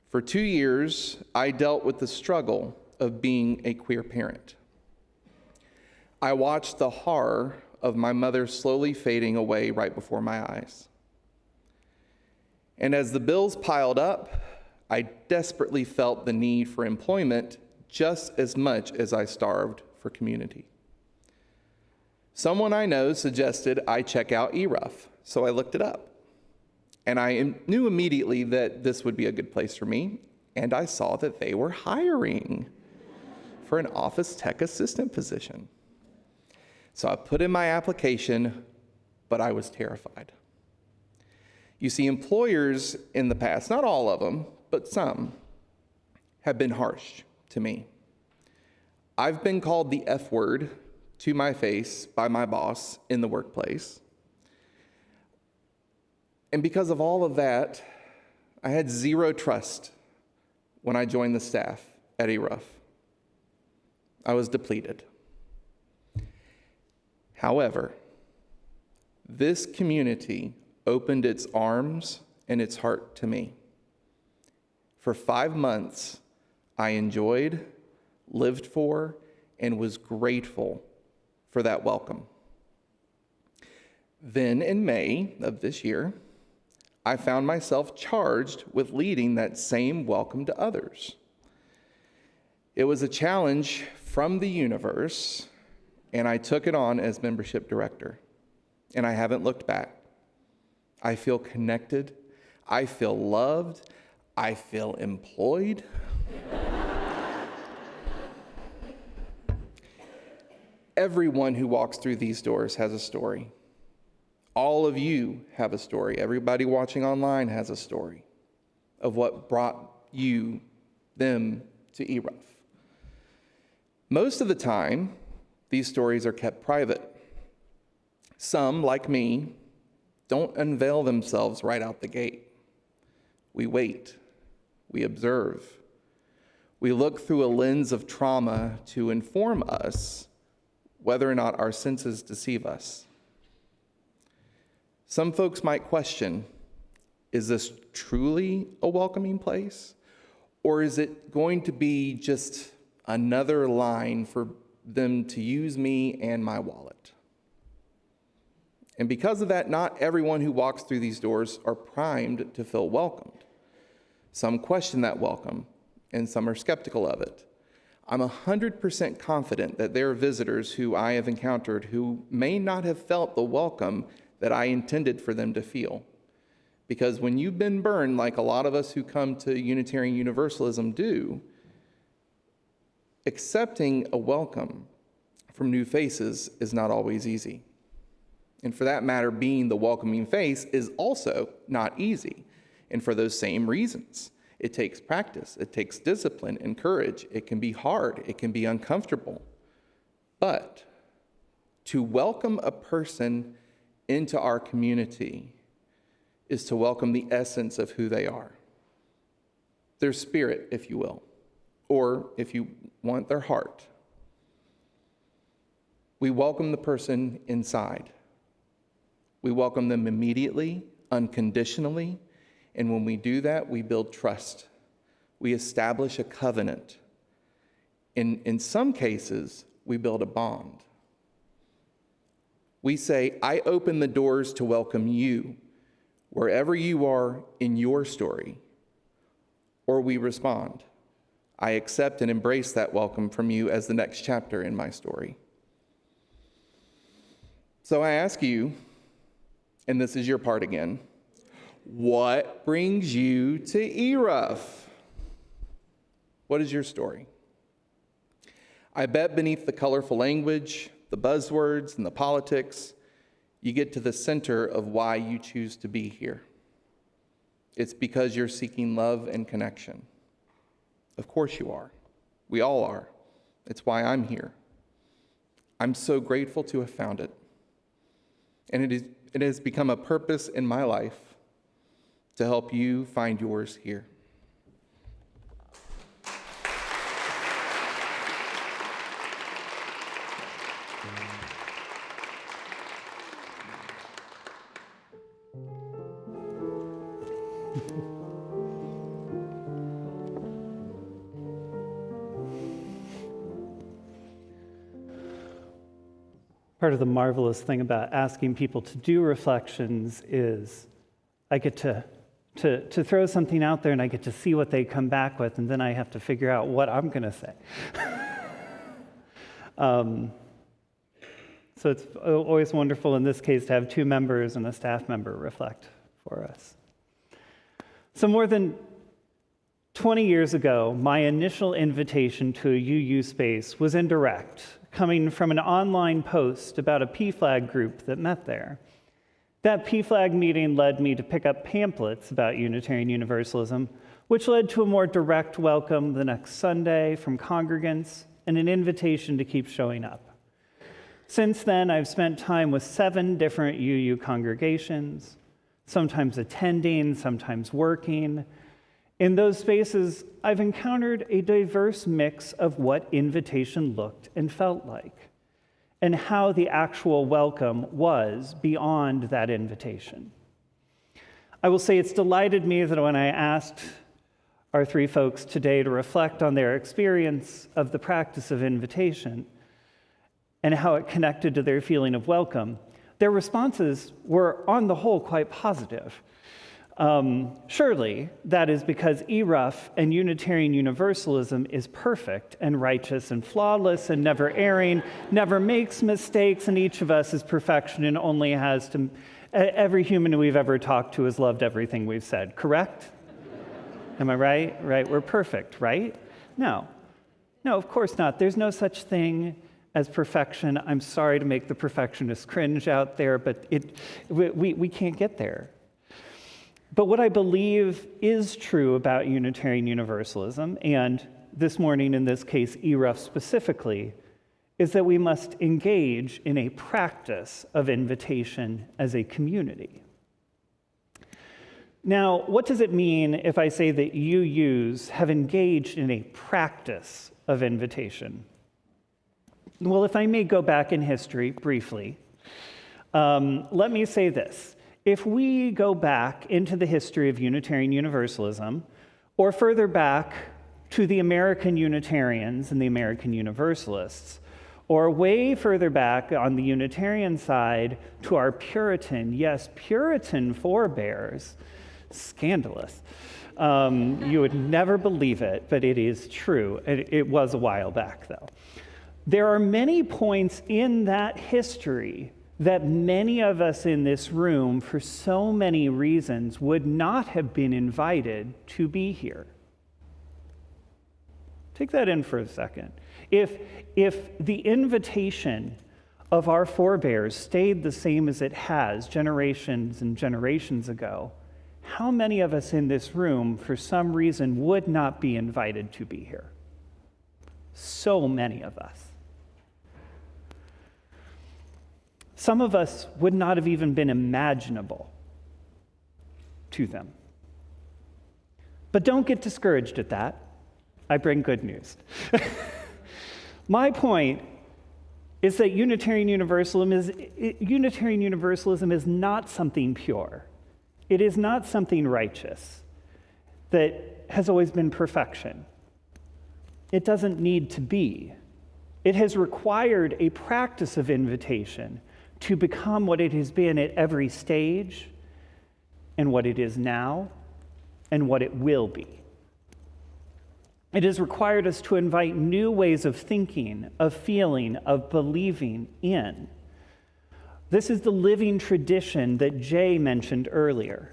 For 2 years, I dealt with the struggle of being a queer parent. I watched the horror of my mother slowly fading away right before my eyes. And as the bills piled up, I desperately felt the need for employment just as much as I starved for community. Someone I know suggested I check out ERUF, so I looked it up. And I knew immediately that this would be a good place for me, and I saw that they were hiring for an office tech assistant position. So I put in my application, but I was terrified. You see, employers in the past, not all of them, but some, have been harsh to me. I've been called the F word to my face by my boss in the workplace. And because of all of that, I had zero trust when I joined the staff at ERUF. I was depleted. However, this community opened its arms and its heart to me. For 5 months, I enjoyed, lived for, and was grateful for that welcome. Then in May of this year, I found myself charged with leading that same welcome to others. It was a challenge from the universe, and I took it on as membership director, and I haven't looked back. I feel connected, I feel loved, I feel employed. Everyone who walks through these doors has a story. All of you have a story. Everybody watching online has a story of what brought them to ERUUF. Most of the time, these stories are kept private. Some, like me, don't unveil themselves right out the gate. We wait. We observe. We look through a lens of trauma to inform us whether or not our senses deceive us. Some folks might question, is this truly a welcoming place? Or is it going to be just another line for them to use me and my wallet? And because of that, not everyone who walks through these doors are primed to feel welcomed. Some question that welcome, and some are skeptical of it. I'm 100% confident that there are visitors who I have encountered who may not have felt the welcome that I intended for them to feel. Because when you've been burned, like a lot of us who come to Unitarian Universalism do, accepting a welcome from new faces is not always easy. And for that matter, being the welcoming face is also not easy. And for those same reasons, it takes practice, it takes discipline and courage. It can be hard, it can be uncomfortable. But to welcome a person into our community is to welcome the essence of who they are. Their spirit, if you will, or if you want, their heart. We welcome the person inside. We welcome them immediately, unconditionally, and when we do that, we build trust. We establish a covenant. In some cases, we build a bond. We say, I open the doors to welcome you wherever you are in your story. Or we respond, I accept and embrace that welcome from you as the next chapter in my story. So I ask you, and this is your part again, what brings you to ERUUF? What is your story? I bet beneath the colorful language, the buzzwords, and the politics, you get to the center of why you choose to be here. It's because you're seeking love and connection. Of course you are. We all are. It's why I'm here. I'm so grateful to have found it. And it has become a purpose in my life to help you find yours here. Part of the marvelous thing about asking people to do reflections is I get to throw something out there and I get to see what they come back with, and then I have to figure out what I'm going to say. So it's always wonderful in this case to have two members and a staff member reflect for us. So more than 20 years ago, my initial invitation to a UU space was indirect, coming from an online post about a PFLAG group that met there. That PFLAG meeting led me to pick up pamphlets about Unitarian Universalism, which led to a more direct welcome the next Sunday from congregants and an invitation to keep showing up. Since then, I've spent time with 7 different UU congregations, sometimes attending, sometimes working. In those spaces, I've encountered a diverse mix of what invitation looked and felt like, and how the actual welcome was beyond that invitation. I will say it's delighted me that when I asked our 3 folks today to reflect on their experience of the practice of invitation and how it connected to their feeling of welcome, their responses were, on the whole, quite positive. Surely that is because ERUUF and Unitarian Universalism is perfect and righteous and flawless and never erring, never makes mistakes, and each of us is perfection and only has to, every human we've ever talked to has loved everything we've said, correct? Am I right? Right, we're perfect, right? No, of course not. There's no such thing as perfection. I'm sorry to make the perfectionist cringe out there, but we can't get there. But what I believe is true about Unitarian Universalism, and this morning in this case, ERUUF specifically, is that we must engage in a practice of invitation as a community. Now, what does it mean if I say that UUs have engaged in a practice of invitation? Well, if I may go back in history briefly, let me say this. If we go back into the history of Unitarian Universalism, or further back to the American Unitarians and the American Universalists, or way further back on the Unitarian side to our Puritan, yes, Puritan forebears, scandalous. You would never believe it, but it is true. It was a while back, though. There are many points in that history that many of us in this room, for so many reasons, would not have been invited to be here. Take that in for a second. If the invitation of our forebears stayed the same as it has generations and generations ago, how many of us in this room, for some reason, would not be invited to be here? So many of us. Some of us would not have even been imaginable to them. But don't get discouraged at that. I bring good news. My point is that Unitarian Universalism is not something pure. It is not something righteous that has always been perfection. It doesn't need to be. It has required a practice of invitation to become what it has been at every stage, and what it is now, and what it will be. It has required us to invite new ways of thinking, of feeling, of believing in. This is the living tradition that Jaye mentioned earlier.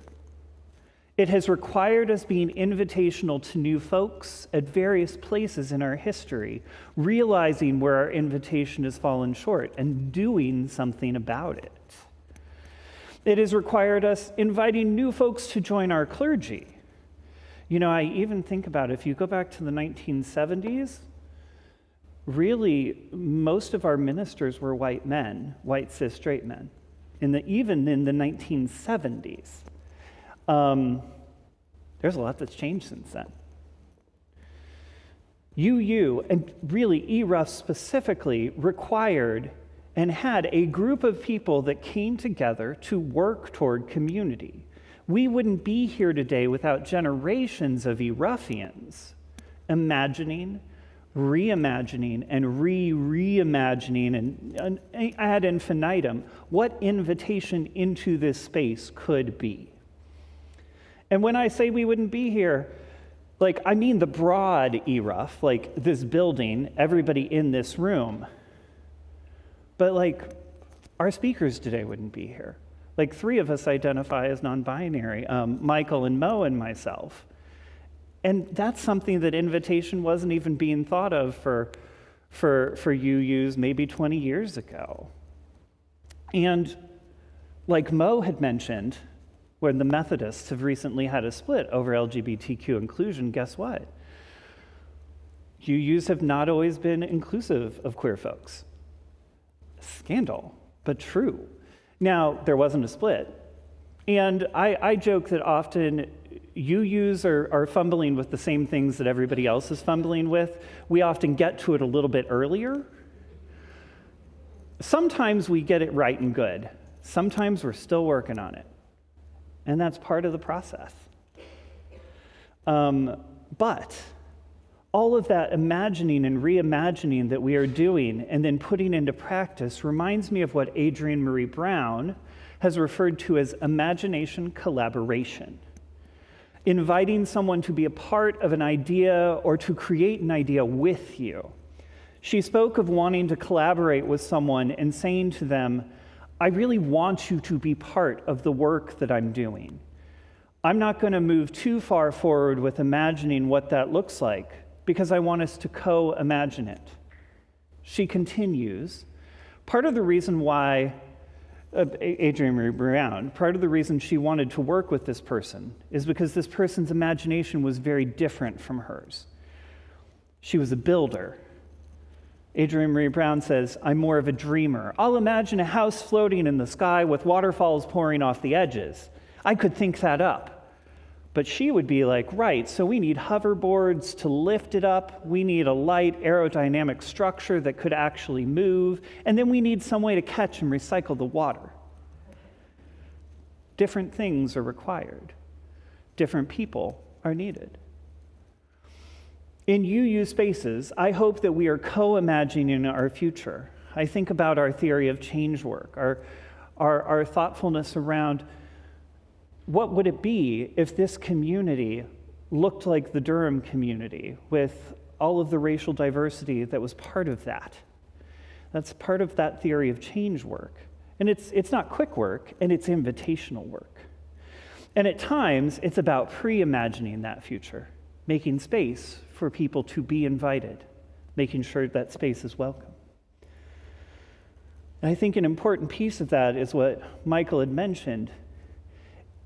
It has required us being invitational to new folks at various places in our history, realizing where our invitation has fallen short and doing something about it. It has required us inviting new folks to join our clergy. You know, I even think about if you go back to the 1970s, really most of our ministers were white men, white cis straight men, even in the 1970s. There's a lot that's changed since then. UU, and really ERUUF specifically, required and had a group of people that came together to work toward community. We wouldn't be here today without generations of ERUUFians imagining, reimagining, and reimagining, and ad infinitum what invitation into this space could be. And when I say we wouldn't be here, I mean the broad ERUUF, like this building, everybody in this room. But our speakers today wouldn't be here. 3 of us identify as non-binary, Michael and Mo and myself. And that's something that invitation wasn't even being thought of for UUs maybe 20 years ago. And like Mo had mentioned, when the Methodists have recently had a split over LGBTQ inclusion, guess what? UUs have not always been inclusive of queer folks. Scandal, but true. Now, there wasn't a split. And I joke that often UUs are fumbling with the same things that everybody else is fumbling with. We often get to it a little bit earlier. Sometimes we get it right and good. Sometimes we're still working on it. And that's part of the process. But all of that imagining and reimagining that we are doing and then putting into practice reminds me of what Adrienne Maree Brown has referred to as imagination collaboration. Inviting someone to be a part of an idea or to create an idea with you. She spoke of wanting to collaborate with someone and saying to them, I really want you to be part of the work that I'm doing. I'm not going to move too far forward with imagining what that looks like because I want us to co-imagine it. she continues, part of the reason why, Adrienne Marie Brown, part of the reason she wanted to work with this person is because this person's imagination was very different from hers. She was a builder. Adrienne Marie Brown says, I'm more of a dreamer. I'll imagine a house floating in the sky with waterfalls pouring off the edges. I could think that up. But she would be like, right, so we need hoverboards to lift it up. We need a light aerodynamic structure that could actually move. And then we need some way to catch and recycle the water. Different things are required. Different people are needed. In UU spaces, I hope that we are co-imagining our future. I think about our theory of change work, our thoughtfulness around what would it be if this community looked like the Durham community with all of the racial diversity that was part of that. That's part of that theory of change work. And it's not quick work, and it's invitational work. And at times, it's about pre-imagining that future, making space for people to be invited, making sure that space is welcome. And I think an important piece of that is what Michael had mentioned.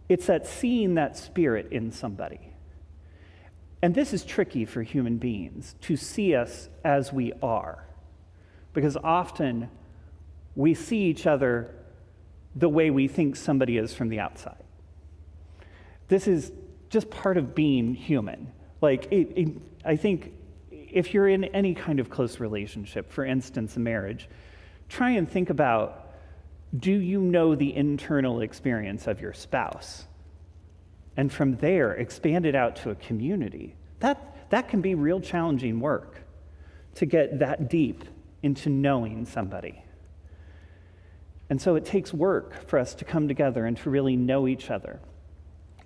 It's that seeing that spirit in somebody. And this is tricky for human beings, to see us as we are. Because often we see each other the way we think somebody is from the outside. This is just part of being human. Like, I think if you're in any kind of close relationship, for instance, a marriage, try and think about, do you know the internal experience of your spouse? And from there, expand it out to a community. That can be real challenging work, to get that deep into knowing somebody. And so it takes work for us to come together and to really know each other,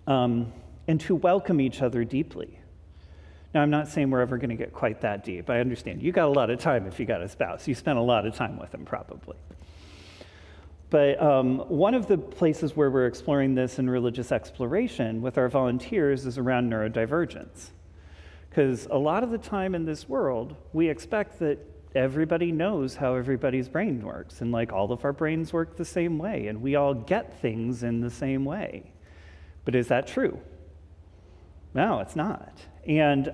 and to welcome each other deeply. Now, I'm not saying we're ever going to get quite that deep. I understand. You got a lot of time if you got a spouse. You spent a lot of time with them, probably. But one of the places where we're exploring this in religious exploration with our volunteers is around neurodivergence. Because a lot of the time in this world, we expect that everybody knows how everybody's brain works, and like all of our brains work the same way, and we all get things in the same way. But is that true? No, it's not. And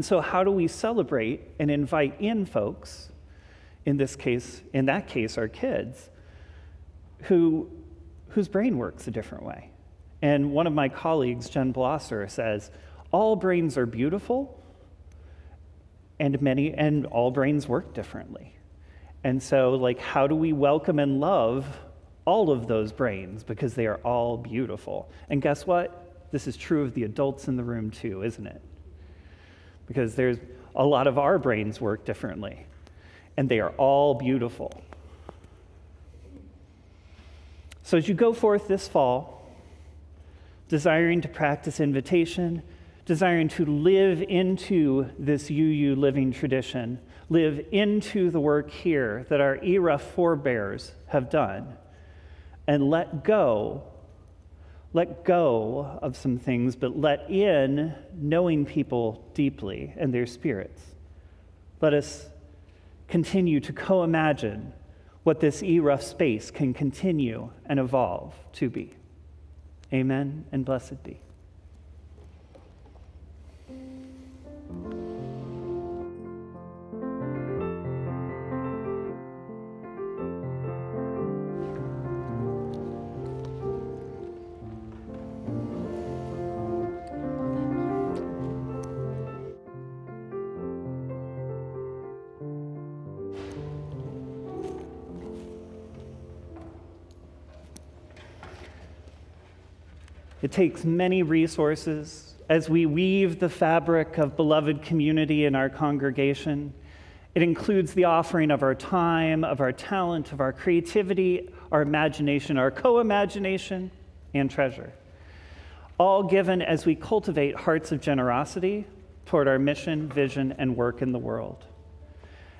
so how do we celebrate and invite in folks, in that case, our kids, whose brain works a different way? And one of my colleagues, Jen Blosser, says, all brains are beautiful, and all brains work differently. And so, like, how do we welcome and love all of those brains, because they are all beautiful? And guess what? This is true of the adults in the room too, isn't it? Because there's a lot of our brains work differently, and they are all beautiful. So as you go forth this fall, desiring to practice invitation, desiring to live into this UU living tradition, live into the work here that our ERUUF forebears have done, and let go of some things, but let in knowing people deeply and their spirits. Let us continue to co-imagine what this ERUUF space can continue and evolve to be. Amen and blessed be. It takes many resources as we weave the fabric of beloved community in our congregation. It includes the offering of our time, of our talent, of our creativity, our imagination, our co-imagination, and treasure. All given as we cultivate hearts of generosity toward our mission, vision, and work in the world.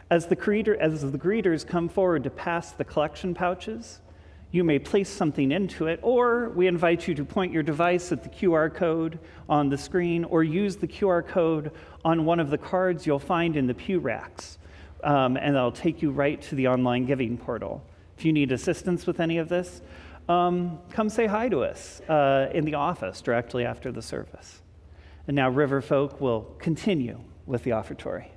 As the greeters come forward to pass the collection pouches, you may place something into it, or we invite you to point your device at the QR code on the screen, or use the QR code on one of the cards you'll find in the pew racks. and that'll take you right to the online giving portal. If you need assistance with any of this, come say hi to us in the office directly after the service. And now River Folk will continue with the offertory.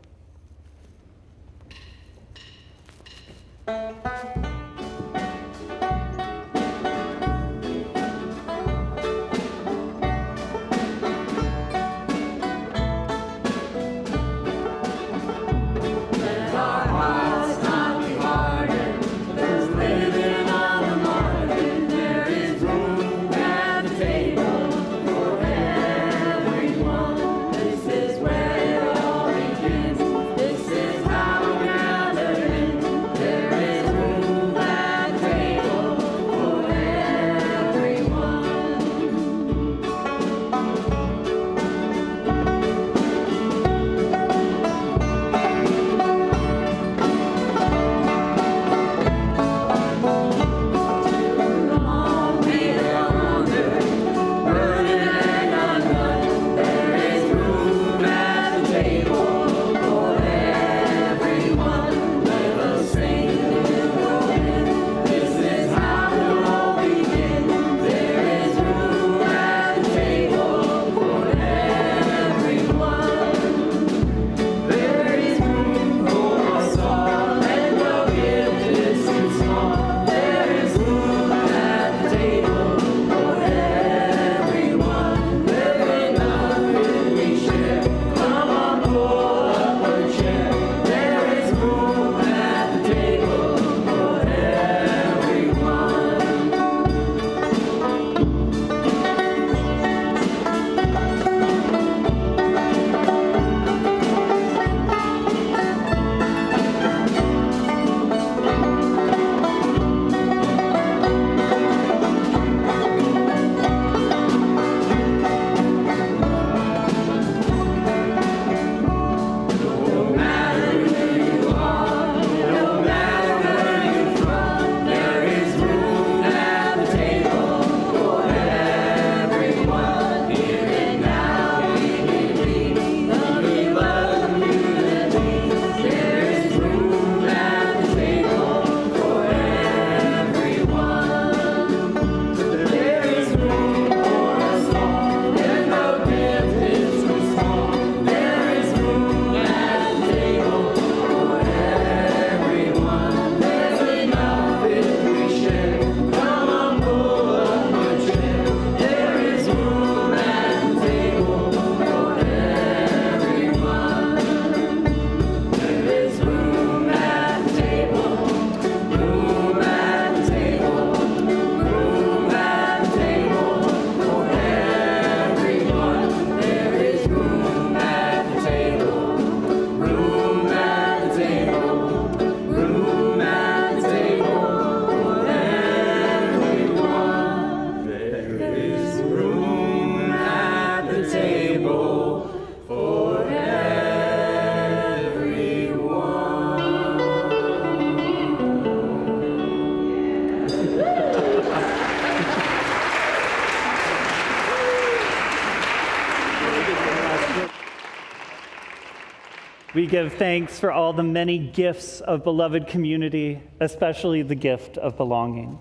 We give thanks for all the many gifts of beloved community, especially the gift of belonging.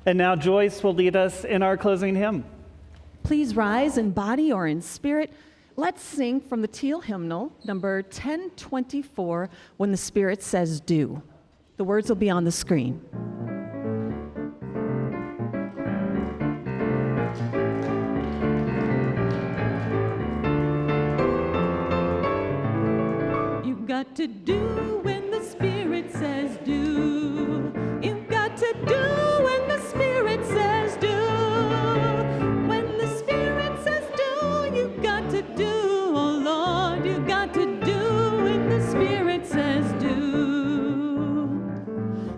And now Joyce will lead us in our closing hymn. Please rise in body or in spirit. Let's sing from the Teal hymnal, number 1024, When the Spirit Says Do. The words will be on the screen. You've got to do when the Spirit says do. You've got to do when the Spirit says do. When the Spirit says do, you've got to do. Oh Lord, you've got to do when the Spirit says do.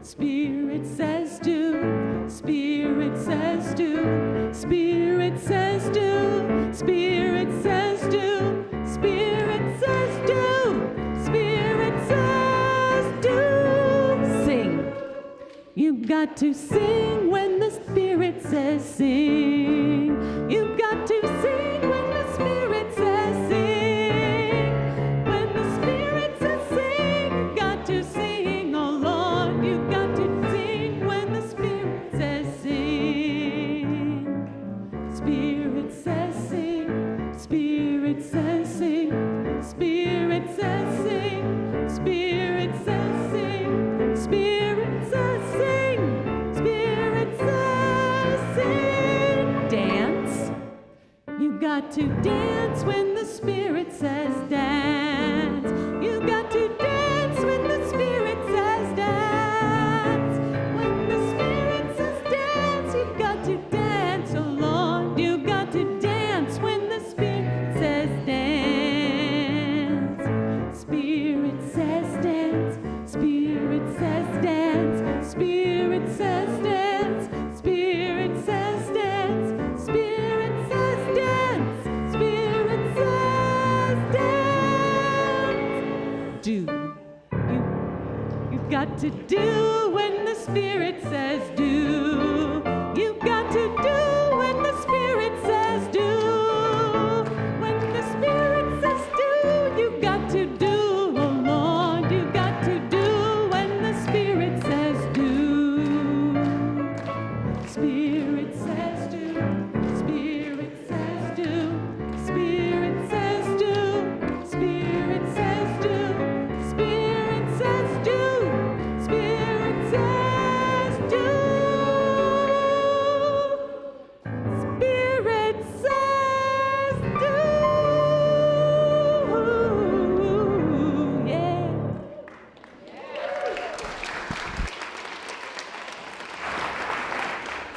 Spirit says do. Spirit says do. Spirit says do. Spirit says do. Spirit says do. Spirit says do. Sing. You've got to sing when the Spirit says sing. You've got to sing when the Spirit says sing. When the Spirit says sing, you've got to Spirit says dance. Spirit says dance. Spirit says dance. Spirit says dance. Spirit says dance. Spirit says dance. Do. You've got to do when the Spirit says do. You've got to do when the Spirit says do. When the Spirit says do, you've got to do, oh Lord. You've got to do when the Spirit says do. Spirit says do. Spirit says do. Spirit says do. Spirit says do. Spirit says do. Spirit says do. Spirit says do. Yeah.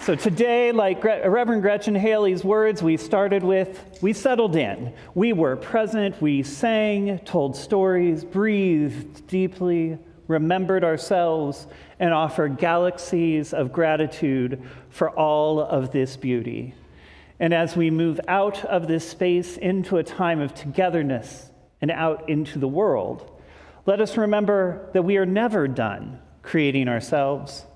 So today, like Reverend Gretchen Haley's words, we started with, we settled in. We were present, we sang, told stories, breathed deeply, remembered ourselves, and offered galaxies of gratitude for all of this beauty. And as we move out of this space into a time of togetherness and out into the world, let us remember that we are never done creating ourselves,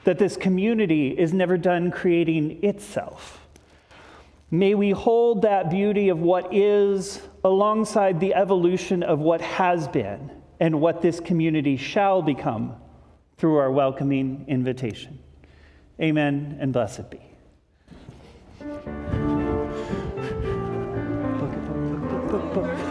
that this community is never done creating itself. May we hold that beauty of what is alongside the evolution of what has been and what this community shall become through our welcoming invitation. Amen and blessed be. Book.